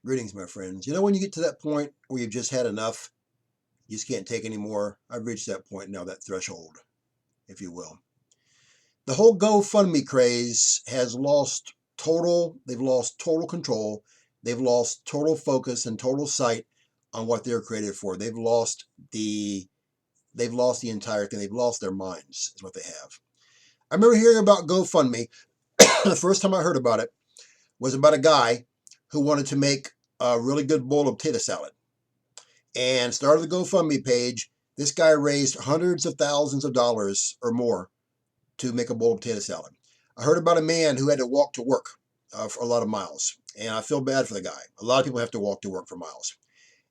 Greetings, my friends. You know when you get to that point where you've just had enough, you just can't take anymore? I've reached that point now, that threshold, if you will. The whole GoFundMe craze has they've lost total control. They've lost total focus and total sight on what they're created for. They've lost the entire thing. They've lost their minds, is what they have. I remember hearing about GoFundMe. The first time I heard about it was about a guy who wanted to make a really good bowl of potato salad and started the GoFundMe page. This guy raised hundreds of thousands of dollars or more to make a bowl of potato salad. I heard about a man who had to walk to work for a lot of miles, and I feel bad for the guy. A lot of people have to walk to work for miles,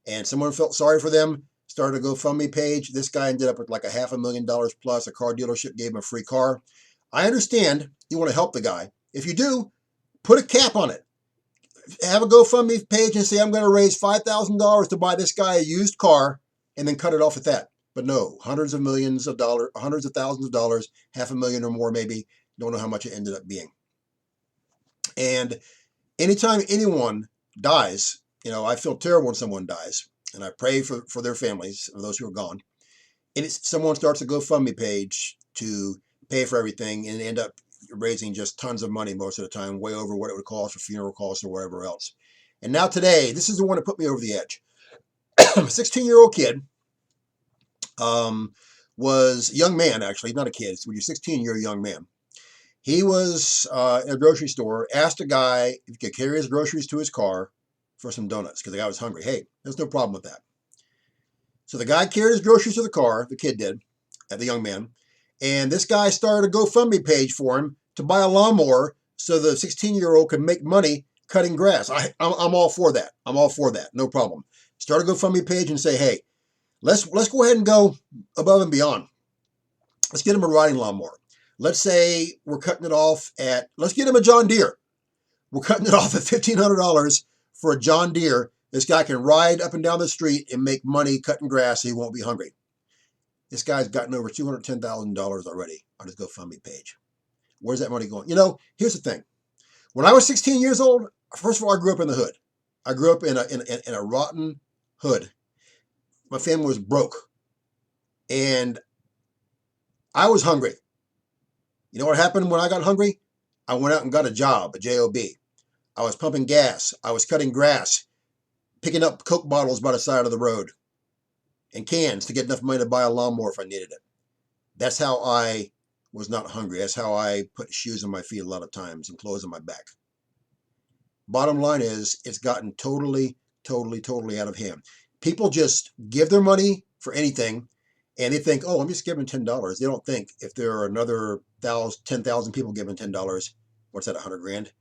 and someone felt sorry for them, started a GoFundMe page. This guy ended up with like $500,000 plus. A car dealership gave him a free car. I understand you want to help the guy. If you do, put a cap on it. Have a GoFundMe page and say, I'm going to raise $5,000 to buy this guy a used car, and then cut it off at that. But no, hundreds of millions of dollars, hundreds of thousands of dollars, $500,000 or more maybe. Don't know how much it ended up being. And anytime anyone dies, I feel terrible when someone dies, and I pray for their families, for those who are gone. And someone starts a GoFundMe page to pay for everything and end up raising just tons of money most of the time, way over what it would cost for funeral costs or whatever else. And now today, this is the one that put me over the edge. A 16-year-old kid was a young man, actually, not a kid. So when you're 16, you're a young man. He was in a grocery store, asked a guy if he could carry his groceries to his car for some donuts because the guy was hungry. Hey, there's no problem with that. So the guy carried his groceries to the car, the kid did, the young man, and this guy started a GoFundMe page for him to buy a lawnmower so the 16-year-old could make money cutting grass. I'm all for that. I'm all for that. No problem. Start a GoFundMe page and say, hey, let's go ahead and go above and beyond. Let's get him a riding lawnmower. Let's say we're cutting it off let's get him a John Deere. We're cutting it off at $1,500 for a John Deere. This guy can ride up and down the street and make money cutting grass so he won't be hungry. This guy's gotten over $210,000 already on his GoFundMe page. Where's that money going? Here's the thing. When I was 16 years old, first of all, I grew up in the hood. I grew up in a rotten hood. My family was broke. And I was hungry. You know what happened when I got hungry? I went out and got a job, a job. I was pumping gas. I was cutting grass, picking up Coke bottles by the side of the road and cans to get enough money to buy a lawnmower if I needed it. That's how I was not hungry. That's how I put shoes on my feet a lot of times and clothes on my back. Bottom line is, it's gotten totally out of hand. People just give their money for anything, and they think, oh, I'm just giving $10. They don't think if there are another 10,000 people giving $10, what's that, 100 grand?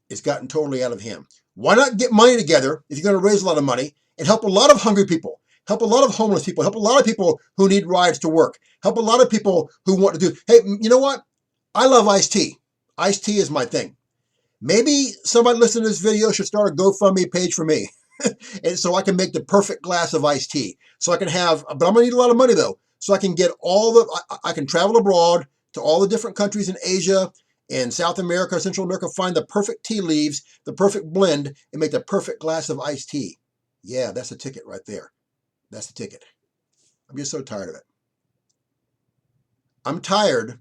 It's gotten totally out of hand. Why not get money together if you're going to raise a lot of money and help a lot of hungry people? Help a lot of homeless people. Help a lot of people who need rides to work. Help a lot of people who want to do. Hey, you know what? I love iced tea. Iced tea is my thing. Maybe somebody listening to this video should start a GoFundMe page for me. And so I can make the perfect glass of iced tea. So I can have, but I'm going to need a lot of money though. So I can get I can travel abroad to all the different countries in Asia and South America, Central America, find the perfect tea leaves, the perfect blend, and make the perfect glass of iced tea. Yeah, that's a ticket right there. That's the ticket. I'm just so tired of it. I'm tired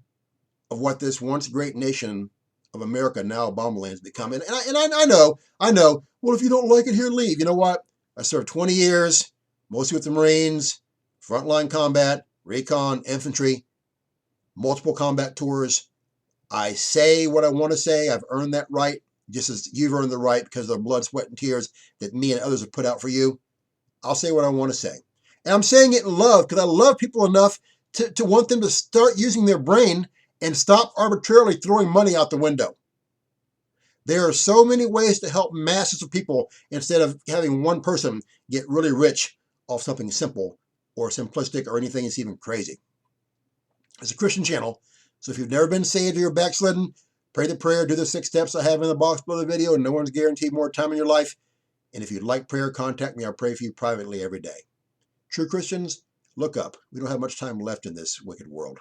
of what this once great nation of America, now Obama land, has become. And I know, well, if you don't like it here, leave. You know what? I served 20 years, mostly with the Marines, frontline combat, recon, infantry, multiple combat tours. I say what I want to say. I've earned that right, just as you've earned the right because of the blood, sweat, and tears that me and others have put out for you. I'll say what I want to say. And I'm saying it in love because I love people enough to want them to start using their brain and stop arbitrarily throwing money out the window. There are so many ways to help masses of people instead of having one person get really rich off something simple or simplistic or anything that's even crazy. It's a Christian channel, so if you've never been saved or you're backslidden, pray the prayer, do the 6 steps I have in the box below the video, and no one's guaranteed more time in your life. And if you'd like prayer, contact me. I'll pray for you privately every day. True Christians, look up. We don't have much time left in this wicked world.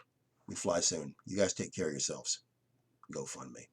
We fly soon. You guys take care of yourselves. GoFundMe.